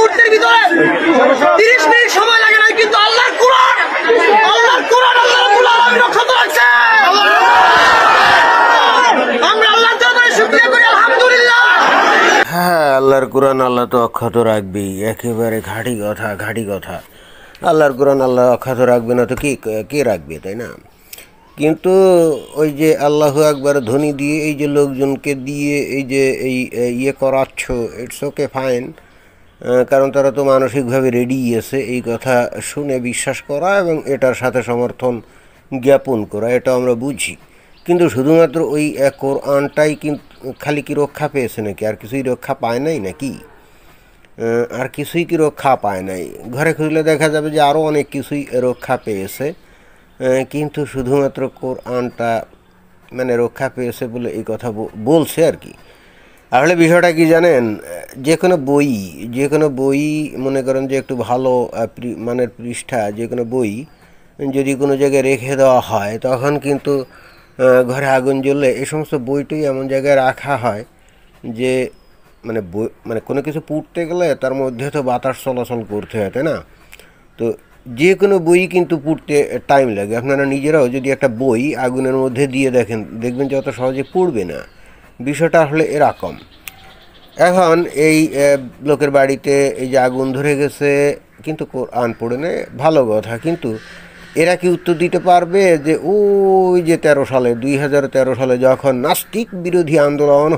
মুহূর্তের ভিতরে 30 মিনিট সময় লাগে না, কিন্তু আল্লাহর কোরআন আল্লাহ রাব্বুল আলামিন রক্ষা রাখছে। আমরা আল্লাহর দরবারে শুকরিয়া করি, আলহামদুলিল্লাহ। হ্যাঁ, আল্লাহর কোরআন আল্লাহ তো অক্ষত রাখবেই, একেবারে ঘাঁটি কথা। আল্লাহর কোরআন আল্লাহ অক্ষত রাখবে না তো কে রাখবে, তাই না? কিন্তু ওই যে আল্লাহু আকবার ধ্বনি দিয়ে এই যে লোকজনকে দিয়ে এই যে ইয়ে করাচ্ছ, ইটস ওকে ফাইন, কারণ তারা তো মানসিকভাবে রেডি আছে এই কথা শুনে বিশ্বাস করা এবং এটার সাথে সমর্থন জ্ঞাপন করা, এটা আমরা বুঝি। কিন্তু শুধুমাত্র ওই কোরআনটাই কিন্তু খালি কি রক্ষা পেয়েছে নাকি? আর কিছুই রক্ষা পায় নাই নাকি? আর কিছুই কি রক্ষা পায় নাই? ঘরে খুঁজলে দেখা যাবে যে আরও অনেক কিছুই রক্ষা পেয়েছে, কিন্তু শুধুমাত্র কোরআনটা মানে রক্ষা পেয়েছে বলে এই কথা বলছে আর কি। আসলে বিষয়টা কি জানেন, যে কোনো বই মনে করেন যে একটু ভালো মানের পৃষ্ঠা যে কোনো বই যদি কোনো জায়গায় রেখে দেওয়া হয়, তখন কিন্তু ঘরে আগুন জ্বললে এই সমস্ত বইটাই এমন জায়গায় রাখা হয় যে মানে কোনো কিছু পুড়তে গেলে তার মধ্যে তো বাতাস চলাচল করতে হয়, তাই না? তো যে কোনো বই কিন্তু পুড়তে টাইম লাগে। আপনারা নিজেরাও যদি একটা বই আগুনের মধ্যে দিয়ে দেখবেন যে অত সহজে পুড়বে না। বিষয়টা আসলে এরকম। এখন এই লোকের বাড়িতে এই যে আগুন ধরে গেছে, কিন্তু কোরআন পড়ে নেয়, ভালো কথা, কিন্তু এরা কি উত্তর দিতে পারবে যে ওই যে 2013 সালে যখন নাস্তিক বিরোধী আন্দোলন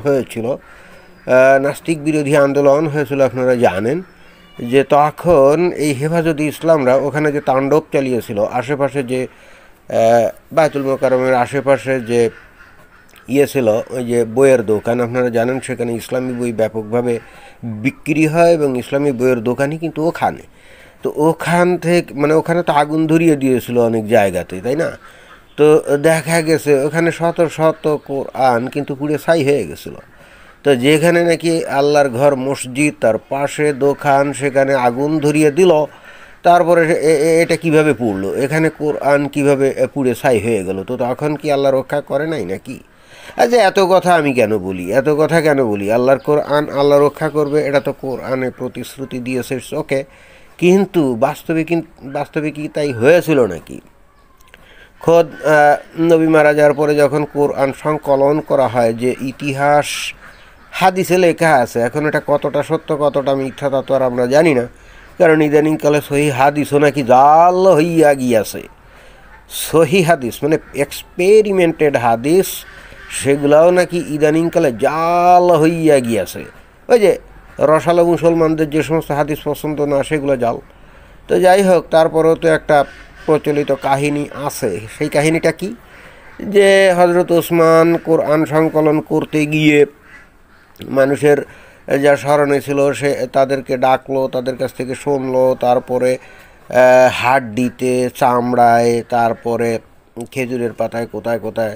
হয়েছিল, আপনারা জানেন যে তখন এই হেফাজতে ইসলামরা ওখানে যে তাণ্ডব চালিয়েছিল, আশেপাশে যে বায়তুল মোকাররমের আশেপাশে যে ছিল ওই যে বইয়ের দোকান, আপনারা জানেন সেখানে ইসলামী বই ব্যাপকভাবে বিক্রি হয় এবং ইসলামী বইয়ের দোকানই কিন্তু ওখানে। তো ওখানে তো আগুন ধরিয়ে দিয়েছিল অনেক জায়গাতে, তাই না? তো দেখা গেছে ওখানে শত কোরআন কিন্তু পুড়ে ছাই হয়ে গেছিলো। তো যেখানে নাকি আল্লাহর ঘর মসজিদ, তার পাশে দোকান, সেখানে আগুন ধরিয়ে দিল, তারপরে এটা কিভাবে পুড়লো, এখানে কোরআন কিভাবে পুড়ে ছাই হয়ে গেল? তো তখন কি আল্লাহ রক্ষা করে নাই নাকি? আচ্ছা, এত কথা কেন বলি? আল্লাহর কোরআন আল্লাহ রক্ষা করবে, এটা তো কোরআনে প্রতিশ্রুতি দিয়েছে, ওকে, কিন্তু বাস্তবে কি তাই হয়েছিল নাকি? খোদ নবী মারা যাওয়ার পরে যখন কোরআন সংকলন করা হয়, যে ইতিহাস হাদিসে লেখা আছে, এখন এটা কতটা সত্য কতটা মিথ্যা তা তো আর আমরা জানি না, কারণ ইদানিংকালে সহি হাদিসও নাকি জাল হইয়া গিয়াছে। সহি হাদিস মানে এক্সপেরিমেন্টেড হাদিস, সেগুলাও নাকি ইদানিংকালে জাল হইয়া গিয়াছে। ওই যে রসালো মুসলমানদের যে সমস্ত হাদিস পছন্দ না, সেগুলো জাল। তো যাই হোক, তারপরেও তো একটা প্রচলিত কাহিনী আছে। সেই কাহিনীটা কি, যে হজরত ওসমান কোরআন সংকলন করতে গিয়ে মানুষের যা স্মরণে ছিল সে তাদেরকে ডাকলো, তাদের কাছ থেকে শুনলো, তারপরে হাড্ডিতে, চামড়ায়, তারপরে খেজুরের পাতায় কোথায়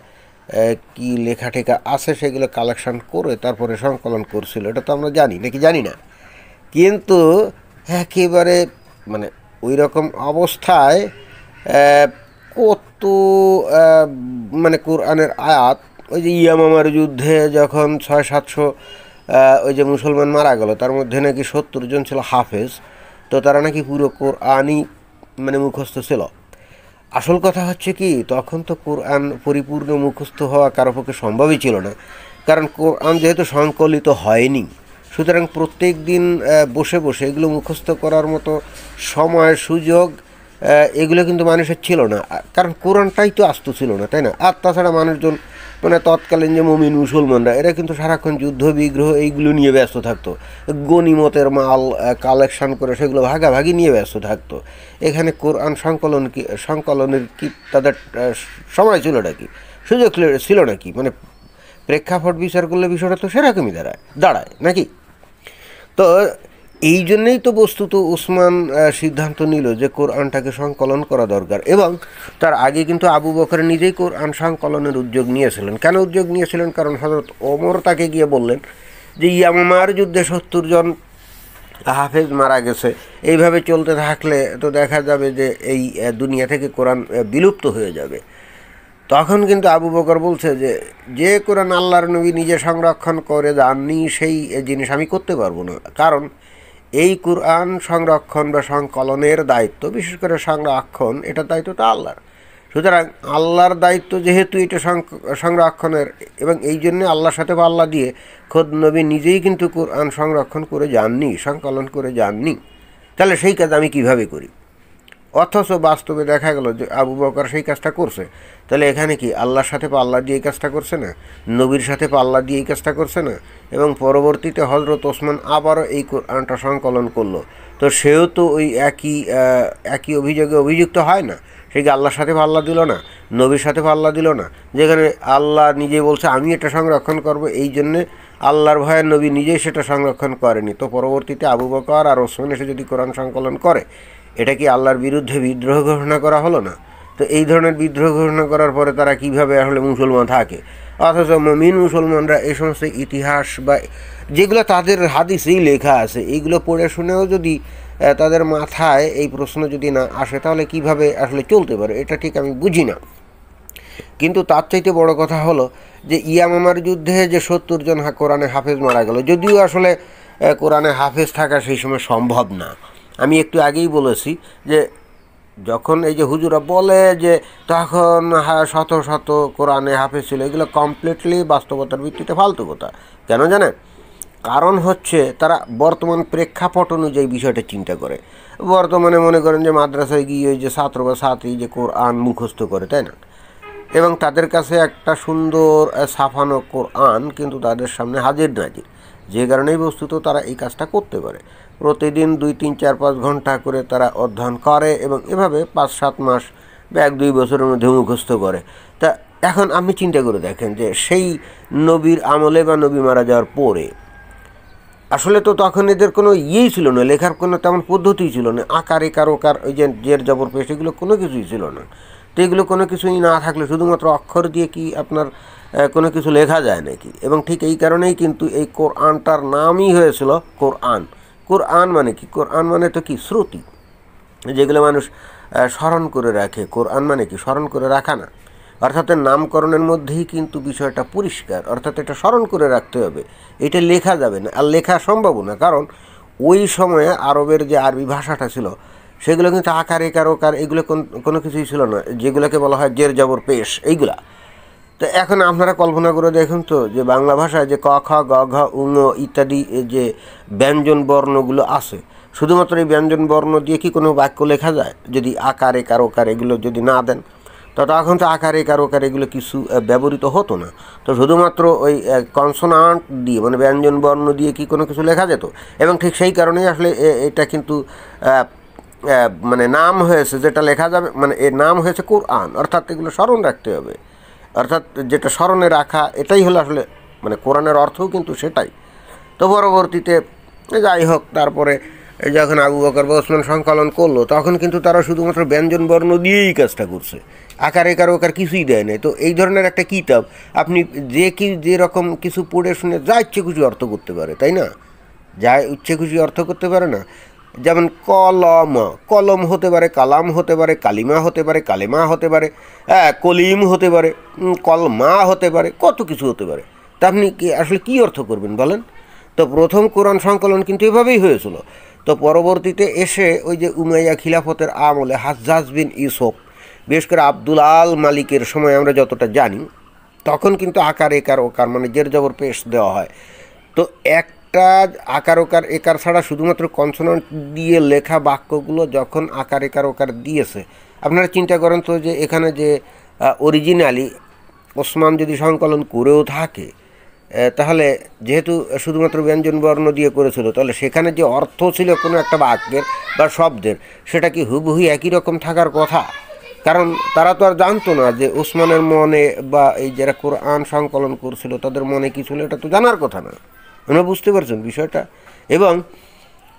কি লেখা টেখা আছে সেগুলো কালেকশন করে তারপরে সংকলন করছিল। এটা তো আমরা জানি নাকি জানি না, কিন্তু একেবারে মানে ওই রকম অবস্থায় কত মানে কোরআনের আয়াত, ওই যে ইয়ামামার যুদ্ধে যখন 600-700 ওই যে মুসলমান মারা গেল, তার মধ্যে নাকি 70 জন ছিল হাফেজ। তো তারা নাকি পুরো কোরআনই মানে মুখস্থ ছিল। আসল কথা হচ্ছে কি, তখন তো কোরআন পরিপূর্ণ মুখস্থ হওয়া কারো পক্ষে সম্ভবই ছিল না, কারণ কোরআন যেহেতু সংকলিত হয়নি, সুতরাং প্রত্যেক দিন বসে এগুলো মুখস্থ করার মতো সময়, সুযোগ এগুলো কিন্তু মানুষের ছিল না, কারণ কোরআনটাই তো আস্ত ছিল না, তাই না? আর তাছাড়া মানুষজন মানে তৎকালীন যে মুমিন মুসলমানরা, এরা কিন্তু সারাক্ষণ যুদ্ধ বিগ্রহ এইগুলো নিয়ে ব্যস্ত থাকতো, গনিমতের মাল কালেকশন করে সেগুলো ভাগাভাগি নিয়ে ব্যস্ত থাকতো। এখানে কোরআন সংকলনের কি তাদের সময় ছিল নাকি, সুযোগ ছিল নাকি? মানে প্রেক্ষাপট বিচার করলে বিষয়টা তো সেরকমই দাঁড়ায় নাকি? তো এই জন্যেই তো বস্তুত ওসমান সিদ্ধান্ত নিল যে কোরআনটাকে সংকলন করা দরকার, এবং তার আগে কিন্তু আবু বকর নিজেই কোরআন সংকলনের উদ্যোগ নিয়েছিলেন। কেন উদ্যোগ নিয়েছিলেন? কারণ হযরত ওমর তাকে গিয়ে বললেন যে ইয়ামামার যুদ্ধে 70 জন হাফেজ মারা গেছে, এইভাবে চলতে থাকলে তো দেখা যাবে যে এই দুনিয়া থেকে কোরআন বিলুপ্ত হয়ে যাবে। তখন কিন্তু আবু বকর বলছে যে কোরআন আল্লাহর নবী নিজে সংরক্ষণ করে যাননি, সেই জিনিস আমি করতে পারবো না, কারণ এই কোরআন সংরক্ষণ বা সংকলনের দায়িত্ব, বিশেষ করে সংরক্ষণ, এটার দায়িত্ব তো আল্লাহর। সুতরাং আল্লাহর দায়িত্ব যেহেতু এটা সংরক্ষণের, এবং এই জন্যে আল্লাহর সাথে পাল্লা দিয়ে খোদ নবী নিজেই কিন্তু কোরআন সংরক্ষণ করে যাননি, সংকলন করে যাননি, তাহলে সেই কাজ আমি কিভাবে করি? অথচ বাস্তবে দেখা গেল যে আবু বকর সেই কাজটা করছে। তাহলে এখানে কি আল্লাহর সাথে পাল্লা দিয়ে এই কাজটা করছে না, নবীর সাথে পাল্লা দিয়ে এই কাজটা করছে না? এবং পরবর্তীতে হজরত ওসমান আবারও এই কোরআনটা সংকলন করলো, তো সেও তো ওই একই অভিযোগে অভিযুক্ত হয় না? সে কি আল্লাহর সাথে পাল্লা দিল না, নবীর সাথে পাল্লা দিল না? যেখানে আল্লাহ নিজে বলছে আমি এটা সংরক্ষণ করব, এই জন্যে আল্লাহর ভয়ে নবী নিজেই সেটা সংরক্ষণ করেনি, তো পরবর্তীতে আবু বকর আর ওসমান এসে যদি কোরআন সংকলন করে, এটা কি আল্লাহর বিরুদ্ধে বিদ্রোহ ঘোষণা করা হলো না? তো এই ধরনের বিদ্রোহ ঘোষণা করার পরে তারা কিভাবে আসলে মুসলমান থাকে? অথচ মুমিন মুসলমানরা এই সমস্ত ইতিহাস বা যেগুলো তাদের হাদিসেই লেখা আছে, এইগুলো পড়ে শুনেও যদি তাদের মাথায় এই প্রশ্ন যদি না আসে, তাহলে কিভাবে আসলে চলতে পারে? এটা ঠিক আমি বুঝি না। কিন্তু তার চাইতে বড় কথা হলো যে ইয়ামামার যুদ্ধে যে 70 জন কোরআনে হাফেজ মারা গেল, যদিও আসলে কোরআনে হাফেজ থাকা সেই সময় সম্ভব না। আমি একটু আগেই বলেছি যে যখন এই যে হুজুরা বলে যে তখন শত শত কোরআনে হাফেজ ছিল, এগুলো কমপ্লিটলি বাস্তবতার ভিত্তিতে ফালতু কথা। কেন জানেন? কারণ হচ্ছে তারা বর্তমান প্রেক্ষাপট অনুযায়ী বিষয়টা চিন্তা করে। বর্তমানে মনে করেন যে মাদ্রাসায় গিয়ে ওই যে ছাত্র বা ছাত্রী যে কোরআন মুখস্থ করে, তাই না? এবং তাদের কাছে একটা সুন্দর ছাপানো কোরআন কিন্তু তাদের সামনে হাজির নাজির, যে কারণেই বস্তুত তারা এই কাজটা করতে পারে। প্রতিদিন 2, 3, 4, 5 ঘন্টা করে তারা অধ্যয়ন করে এবং এভাবে 5-7 মাস বা 1-2 বছরের মধ্যে মুখস্থ করে। তা এখন আপনি চিন্তা করে দেখেন যে সেই নবীর আমলে বা নবী মারা যাওয়ার পরে আসলে তো তখন এদের কোনো ইয়েই ছিল না, লেখার কোনো তেমন পদ্ধতিই ছিল না, আকার একার ওকার ওই যে জের জবর পেশ এগুলো কোনো কিছুই ছিল না। তো এগুলো কোনো কিছুই না থাকলে শুধুমাত্র অক্ষর দিয়ে কি আপনার কোনো কিছু লেখা যায় নাকি? এবং ঠিক এই কারণেই কিন্তু এই কোরআনটার নামই হয়েছিল কোরআন। কোরআন মানে কি? কোরআন মানে তো কি? শ্রুতি, যেগুলো মানুষ স্মরণ করে রাখে। কোরআন মানে কি? স্মরণ করে রাখা না। অর্থাৎ নামকরণের মধ্যেই কিন্তু বিষয়টা পরিষ্কার, অর্থাৎ এটা স্মরণ করে রাখতে হবে, এটা লেখা যাবে না, আর লেখা সম্ভব না। কারণ ওই সময়ে আরবের যে আরবি ভাষাটা ছিল সেগুলো কিন্তু আকার একার ওকার এগুলো কোনো কিছুই ছিল না, যেগুলোকে বলা হয় জের জবর পেশ, এইগুলা। তো এখন আপনারা কল্পনা করে দেখুন তো যে বাংলা ভাষায় যে ক খ গ ঘ উঙ ইত্যাদি যে ব্যঞ্জন বর্ণগুলো আছে, শুধুমাত্র এই ব্যঞ্জন বর্ণ দিয়ে কি কোনো বাক্য লেখা যায়? যদি আকার একার ওকার এগুলো যদি না দেন, তো তখন তো আকার একার ওকার এগুলো কিছু ব্যবহৃত হতো না। তো শুধুমাত্র ওই কনসোনান্ট দিয়ে মানে ব্যঞ্জন বর্ণ দিয়ে কি কোনো কিছু লেখা যেত? এবং ঠিক সেই কারণেই আসলে এটা কিন্তু মানে নাম হয়েছে, যেটা লেখা যাবে, মানে এর নাম হয়েছে কোরআন। অর্থাৎ এগুলো স্মরণ রাখতে হবে, অর্থাৎ যেটা স্মরণে রাখা, এটাই হলো আসলে মানে কোরআনের অর্থও কিন্তু সেটাই। তো পরবর্তীতে যাই হোক, তারপরে যখন আবু বকর বা ওসমান সংকলন করলো, তখন কিন্তু তারা শুধুমাত্র ব্যঞ্জন বর্ণ দিয়েই কাজটা করছে, আকার একার ওকার কিছুই দেয় নাই। তো এই ধরনের একটা কিতাব আপনি যেরকম কিছু পড়ে শুনে যা ইচ্ছে খুশি অর্থ করতে পারে, তাই না? যা ইচ্ছে খুশি অর্থ করতে পারে না? যেমন কলম, কলম হতে পারে, কালাম হতে পারে, কালিমা হতে পারে, কালেমা হতে পারে, কলিম হতে পারে, কলমা হতে পারে, কত কিছু হতে পারে। তা আপনি কি আসলে কী অর্থ করবেন বলেন? তো প্রথম কোরআন সংকলন কিন্তু এভাবেই হয়েছিল। তো পরবর্তীতে এসে ওই যে উমাইয়া খিলাফতের আমলে হাজ্জাজ বিন ইউসুফ, বিশেষ করে আব্দুল আল মালিকের সময় আমরা যতটা জানি, তখন কিন্তু আকার একার ওকার মানে জের জবর পেশ দেওয়া হয়। তো একটা আকার ওকার একার ছাড়া শুধুমাত্র কনসোনান্ট দিয়ে লেখা বাক্যগুলো যখন আকার একার ওকার দিয়েছে, আপনারা চিন্তা করেন তো যে এখানে যে অরিজিনালি ওসমান যদি সংকলন করেও থাকে, তাহলে যেহেতু শুধুমাত্র ব্যঞ্জন বর্ণ দিয়ে করেছিল, তাহলে সেখানে যে অর্থ ছিল কোনো একটা বাক্যের বা শব্দের, সেটা কি হুবহু একই রকম থাকার কথা? কারণ তারা তো আর জানতো না যে ওসমানের মনে বা এই যারা কোরআন সংকলন করছিল তাদের মনে কী ছিল, এটা তো জানার কথা না। আপনারা বুঝতে পারছেন বিষয়টা? এবং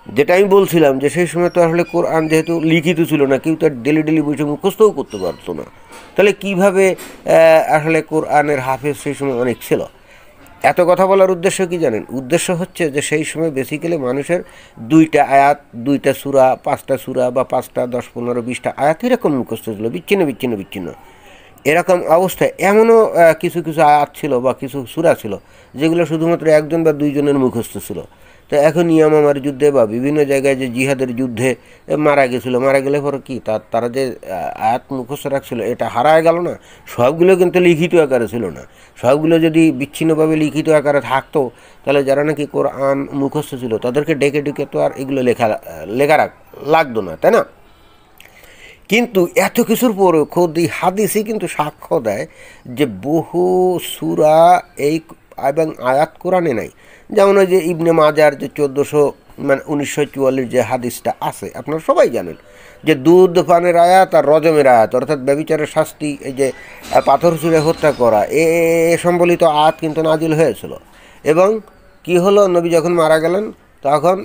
যেটা আমি বলছিলাম যে সেই সময় তো আসলে কোরআন যেহেতু লিখিত ছিল না, কেউ তো ডেলি ডেলি বসে মুখস্থও করতে পারতো না, তাহলে কীভাবে আসলে কোরআনের হাফেজ সেই সময় অনেক ছিল। এত কথা বলার উদ্দেশ্য কি জানেন? উদ্দেশ্য হচ্ছে যে সেই সময় বেসিক্যালি মানুষের 2টা আয়াত, 2টা সূরা, 5টা সূরা বা 5টা 10, 15, 20টা আয়াত এরকম মুখস্থ ছিল, বিচ্ছিন্ন। এরকম অবস্থায় এমনও কিছু কিছু আয়াত ছিল বা কিছু সূরা ছিল যেগুলো শুধুমাত্র 1জন বা 2জনের মুখস্থ ছিল। তো এখন ইয়ামামার যুদ্ধে বা বিভিন্ন জায়গায় যে জিহাদের যুদ্ধে মারা গেছিলো, মারা গেলে পরে কি তারা যে আয়াত মুখস্থ রাখছিল এটা হারায় গেল না? সবগুলো কিন্তু লিখিত আকারে ছিল না, সবগুলো যদি বিচ্ছিন্নভাবে লিখিত আকারে থাকতো তাহলে যারা নাকি কোরআন মুখস্থ ছিল তাদেরকে ডেকে ডেকে তো আর এগুলো লেখা লাগতো না, তাই না? কিন্তু এত কিছুর পরেও খোদ এই হাদিসই কিন্তু সাক্ষ্য দেয় যে বহু সূরা এই এবং আয়াত কোরআনে নাই। যেমন ওই যে ইবনে মাজার যে 1944 যে হাদিসটা আছে আপনারা সবাই জানেন যে দুধ পানের আয়াত আর রজমের আয়াত, অর্থাৎ ব্যভিচারের শাস্তি, এই যে পাথর ছুঁড়ে হত্যা করা, এ সম্বলিত আয়াত কিন্তু নাজিল হয়েছিল। এবং কি হলো, নবী যখন মারা গেলেন তখন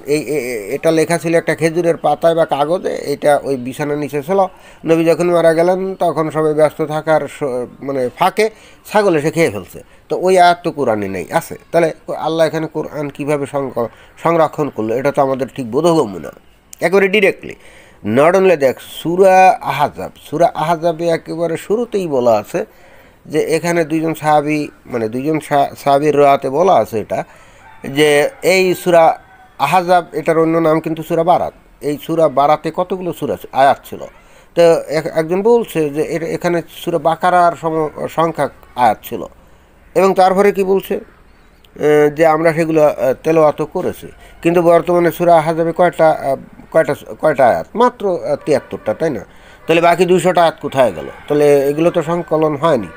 এটা লেখা ছিল একটা খেজুরের পাতায় বা কাগজে, এটা ওই বিছানার নিচে ছিল। নবী যখন মারা গেলেন তখন সবাই ব্যস্ত থাকার মানে ফাঁকে ছাগল এসে খেয়ে ফেলছে। তো ওই আয়াত তো কোরআনে নেই, আছে। তাহলে আল্লাহ এখানে কোরআন কীভাবে সংরক্ষণ করলো এটা তো আমাদের ঠিক বোধগম্য না, একেবারে ডিরেক্টলি। নট অনলি দেখ, সূরা আহজাবে একেবারে শুরুতেই বলা আছে যে এখানে দুইজন সাহাবীর রাতে বলা আছে এটা যে এই সূরা আহজাব, এটার অন্য নাম কিন্তু সূরা বারাত। এই সূরা বারাতে কতগুলো সূরা আয়াত ছিল? তো একজন বলছে যে এখানে সূরা বাকারার সংখ্যা আয়াত ছিল। এবং তারপরে কি বলছে যে আমরা সেগুলো তেলাওয়াত করেছি, কিন্তু বর্তমানে সূরা আহজাবে কয়টা আয়াত? মাত্র 73টা, তাই না? তাহলে বাকি 200টা আয়াত কোথায় গেল? তাহলে এগুলো তো সংকলন হয়নি,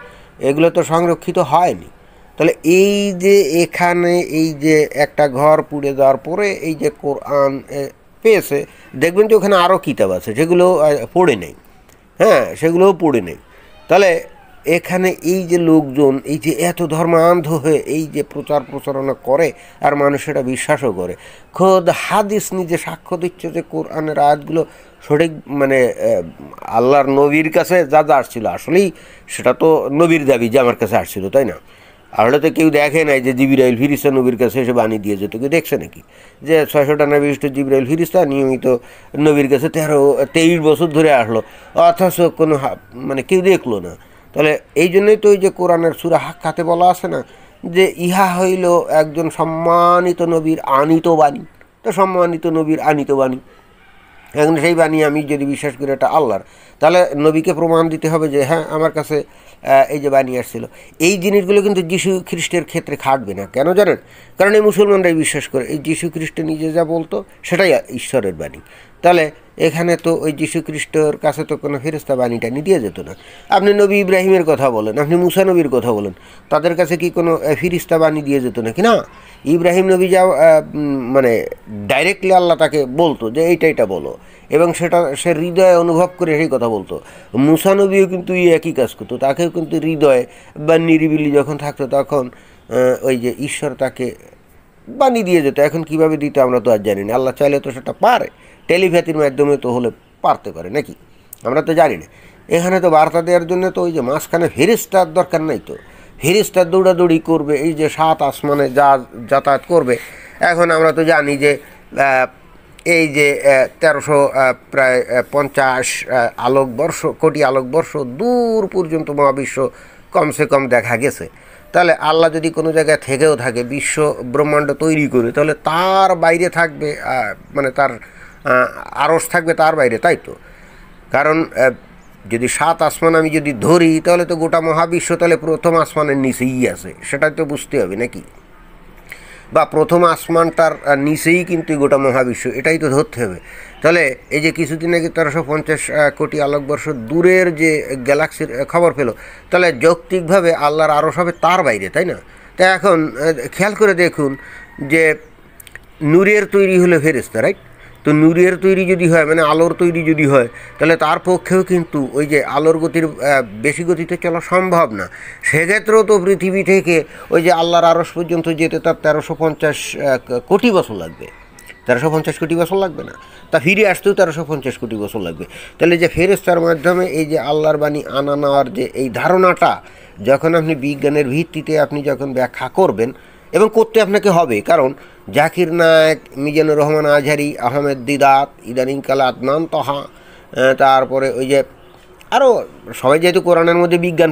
এগুলো তো সংরক্ষিত হয়নি। তাহলে এই যে এখানে এই যে একটা ঘর পুড়ে যাওয়ার পরে এই যে কোরআন পেয়েছে, দেখবেন যে ওখানে আরও কিতাব আছে যেগুলো পড়ে নেই, হ্যাঁ, সেগুলোও পড়ে নেই। তাহলে এখানে এই যে লোকজন এই যে এত ধর্মান্ধ হয়ে এই যে প্রচারণা করে আর মানুষ এটা বিশ্বাসও করে, খোদ হাদিস নিজে সাক্ষ্য দিচ্ছে যে কোরআনের আয়াতগুলো সঠিক, মানে আল্লাহর নবীর কাছে যা আসছিল, আসলেই সেটা তো নবীর দাবি যে আমার কাছে আসছিল, তাই না? আসলে তো কেউ দেখে নাই যে জিবরাইল ফিরিস্তা নবীর কাছে এসে বানিয়ে দিয়ে যেত, কেউ দেখছে নাকি যে 600টা নবী বিশিষ্ট জিবরাইল ফিরিস্তা নিয়মিত নবীর কাছে 23 বছর ধরে আসলো, অথচ কোনো মানে কেউ দেখলো না। তাহলে এই জন্যই তো ওই যে কোরআনের সূরা হাক্কাতে বলা আছে না যে ইহা হইল একজন সম্মানিত নবীর আনিত বাণী। তো সম্মানিত নবীর আনিত বাণী, এখন সেই বাণী আমি যদি বিশ্বাস করি এটা আল্লাহর, তাহলে নবীকে প্রমাণ দিতে হবে যে হ্যাঁ আমার কাছে এই যে বাণী আসছিল। এই জিনিসগুলো কিন্তু যীশু খ্রিস্টের ক্ষেত্রে খাটবে না, কেন জানেন? কারণ এই মুসলমানরাই বিশ্বাস করে এই যীশু খ্রিস্ট নিজে যা বলতো সেটাই ঈশ্বরের বাণী। তাহলে এখানে তো ওই যীশু খ্রিস্টের কাছে তো কোনো ফেরেশতা বাণীটা দিয়ে যেত না। আপনি নবী ইব্রাহিমের কথা বলেন, আপনি মুসা নবীর কথা বলেন, তাদের কাছে কি কোনো ফেরেশতা বাণী দিয়ে যেত নাকি? না, ইব্রাহিম নবী যা মানে ডাইরেক্টলি আল্লাহ তাকে বলতো যে এইটা বলো, এবং সেটা সে হৃদয়ে অনুভব করে সেই কথা বলতো। মুসা নবীও কিন্তু একই কাজ করতো, তাকেও কিন্তু হৃদয়ে বা নিরিবিলি যখন থাকতো তখন ওই যে ঈশ্বর তাকে বাণী দিয়ে যেত। এখন কিভাবে দিতে আমরা তো আর জানি না, আল্লাহ চাইলে তো সেটা পারে, টেলিপ্যাথির মাধ্যমে তো হলে পারতে পারে নাকি, আমরা তো জানি না। এখানে তো বার্তা দেওয়ার জন্য তো ওই যে মাঝখানে ফেরেশতার দরকার নাই, তো ফেরেশতা দৌড়াদৌড়ি করবে, এই যে 7 আসমানে যাতায়াত করবে। এখন আমরা তো জানি যে এই যে 1350 কোটি আলোকবর্ষ দূর পর্যন্ত মহাবিশ্ব কমসে কম দেখা গেছে। তাহলে আল্লাহ যদি কোনো জায়গায় থেকেও থাকে, বিশ্ব ব্রহ্মাণ্ড তৈরি করে, তাহলে তার বাইরে থাকবে, মানে তার আরশ থাকবে তার বাইরে, তাই তো? কারণ যদি 7 আসমান আমি যদি ধরি তাহলে তো গোটা মহাবিশ্ব তাহলে প্রথম আসমানের নিচেই আছে, সেটাই তো বুঝতে হবে নাকি? বা প্রথম আসমানটার নিচেই কিন্তু গোটা মহাবিশ্ব, এটাই তো ধরতে হবে। তাহলে এই যে কিছুদিন আগে 1350 কোটি আলোকবর্ষ দূরের যে গ্যালাক্সির খবর পেল, তাহলে যৌক্তিকভাবে আল্লাহর আরশ হবে তার বাইরে, তাই না? তা এখন খেয়াল করে দেখুন যে নূরের তৈরি হলো ফেরেশতা, রাইট? তো নূরের তৈরি যদি হয়, মানে আলোর তৈরি যদি হয়, তাহলে তার পক্ষেও কিন্তু ওই যে আলোর গতির বেশি গতিতে চলা সম্ভব না। সেক্ষেত্রেও তো পৃথিবী থেকে ওই যে আল্লাহর আরশ পর্যন্ত যেতে তার 1350 কোটি বছর লাগবে। 1350 কোটি বছর লাগবে না, তা ফিরে আসতেও 1350 কোটি বছর লাগবে। তাহলে যে ফেরেশতার মাধ্যমে এই যে আল্লাহর বাণী আনা নেওয়ার যে এই ধারণাটা, যখন আপনি বিজ্ঞানের ভিত্তিতে আপনি যখন ব্যাখ্যা করবেন, এবং করতে আপনাকে হবে, কারণ জাকির নায়েক, মিজানুর রহমান আজহারি, আহমেদ দিদাত, ইদানিংকালে আদনান তহা, তারপরে ওই যে আরও সবাই যেহেতু কোরআনের মধ্যে বিজ্ঞান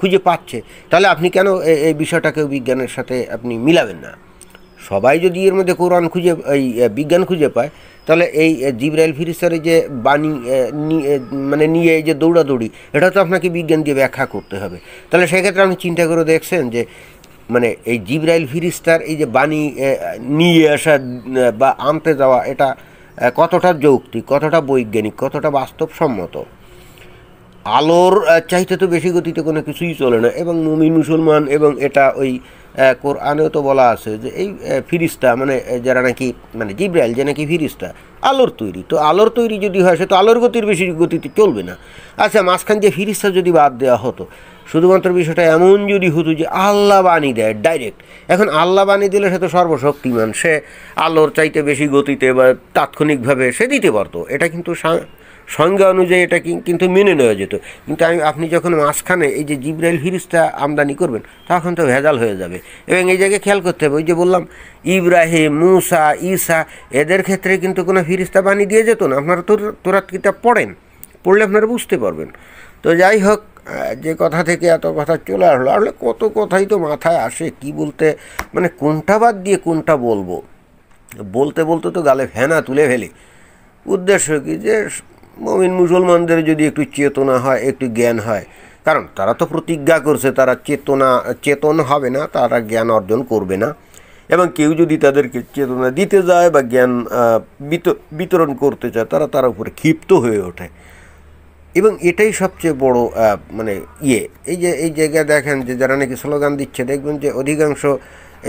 খুঁজে পাচ্ছে, তাহলে আপনি কেন এই বিষয়টাকেও বিজ্ঞানের সাথে আপনি মিলাবেন না? সবাই যদি এর মধ্যে কোরআন খুঁজে এই বিজ্ঞান খুঁজে পায়, তাহলে এই জিবরাইল ফেরেশতার যে বাণী মানে নিয়ে এই যে দৌড়াদৌড়ি, এটা তো আপনাকে বিজ্ঞান দিয়ে ব্যাখ্যা করতে হবে। তাহলে সেক্ষেত্রে আপনি চিন্তা করে দেখছেন যে মানে এই জিবরাইল ফেরেশতার এই যে বাণী নিয়ে আসা বা আনতে যাওয়া, এটা কতটা যৌক্তিক, কতটা বৈজ্ঞানিক, কতটা বাস্তবসম্মত। আলোর চাইতে তো বেশি গতিতে কোনো কিছুই চলে না। এবং মুমিন মুসলমান, এবং এটা ওই কোরআনেও তো বলা আছে যে এই ফিরিস্তা মানে যারা নাকি মানে জিবরাইল যে নাকি ফিরিস্তা আলোর তৈরি, তো আলোর তৈরি যদি হয় সে তো আলোর গতির বেশি গতিতে চলবে না। আচ্ছা, মাঝখান দিয়ে ফিরিস্তা যদি বাদ দেওয়া হতো, শুধুমাত্র বিষয়টা এমন যদি হতো যে আল্লাহ বাণী দেয় ডাইরেক্ট, এখন আল্লাহ বাণী দিলে সে তো সর্বশক্তিমান, সে আলোর চাইতে বেশি গতিতে বা তাৎক্ষণিকভাবে সে দিতে পারতো, এটা কিন্তু সংজ্ঞা অনুযায়ী এটা কিন্তু মেনে নেওয়া যেত। কিন্তু আপনি যখন মাঝখানে এই যে জিবরাইল ফিরিস্তা আমদানি করবেন, তখন তো ভেজাল হয়ে যাবে। এবং এই জায়গায় খেয়াল করতে হবে, ওই যে বললাম ইব্রাহিম, মুসা, ঈসা, এদের ক্ষেত্রে কিন্তু কোনো ফিরিস্তা বাণী দিয়ে যেত না। আপনারা তোরাত কিতাব পড়লে আপনারা বুঝতে পারবেন। তো যাই হোক, যে কথা থেকে এত কথা চলে আসলো, আসলে কত কথাই তো মাথায় আসে, কি বলতে মানে কোনটা বাদ দিয়ে কোনটা বলবো, বলতে বলতে তো গালে ফেনা তুলে ফেলি। উদ্দেশ্য কি যে মুমিন মুসলমানদের যদি একটু চেতনা হয়, একটু জ্ঞান হয়, কারণ তারা তো প্রতিজ্ঞা করছে তারা চেতন হবে না, তারা জ্ঞান অর্জন করবে না। এবং কেউ যদি তাদেরকে চেতনা দিতে যায় বা জ্ঞান বিতরণ করতে চায়, তার উপরে ক্ষিপ্ত হয়ে ওঠে। এবং এটাই সবচেয়ে বড় মানে এই জায়গায় দেখেন যে যারা নাকি স্লোগান দিচ্ছে, দেখবেন যে অধিকাংশ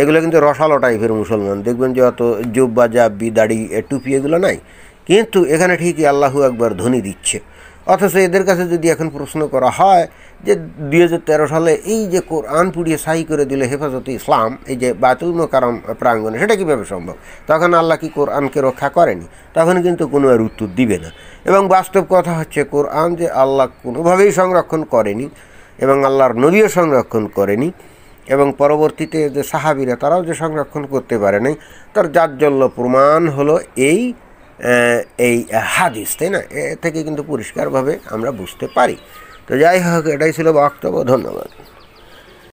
এগুলো কিন্তু রসালো টাইপের মুসলমান, দেখবেন যে অত জুব্বা জাব্বি দাড়ি টুপি এগুলো নাই, কিন্তু এখানে ঠিকই আল্লাহু আকবার ধ্বনি দিচ্ছে। অথচ এদের কাছে যদি এখন প্রশ্ন করা হয় যে 2013 সালে এই যে কোরআন পুড়িয়ে সাহি করে দিল হেফাজতে ইসলাম এই যে বায়তুল মোকাররম প্রাঙ্গণে, সেটা কীভাবে সম্ভব? তখন আল্লাহ কি কোরআনকে রক্ষা করেনি? তখন কিন্তু কোনো আর উত্তর দিবে না। এবং বাস্তব কথা হচ্ছে, কোরআন যে আল্লাহ কোনোভাবেই সংরক্ষণ করেনি এবং আল্লাহর নবীও সংরক্ষণ করেনি, এবং পরবর্তীতে যে সাহাবীরা তারাও যে সংরক্ষণ করতে পারে নাই, তার জাজ্জল্য প্রমাণ হলো এই হাদিস, তাই না? এ থেকে কিন্তু পরিষ্কারভাবে আমরা বুঝতে পারি। তো যাই হোক, এটাই ছিল বক্তব্য। ধন্যবাদ।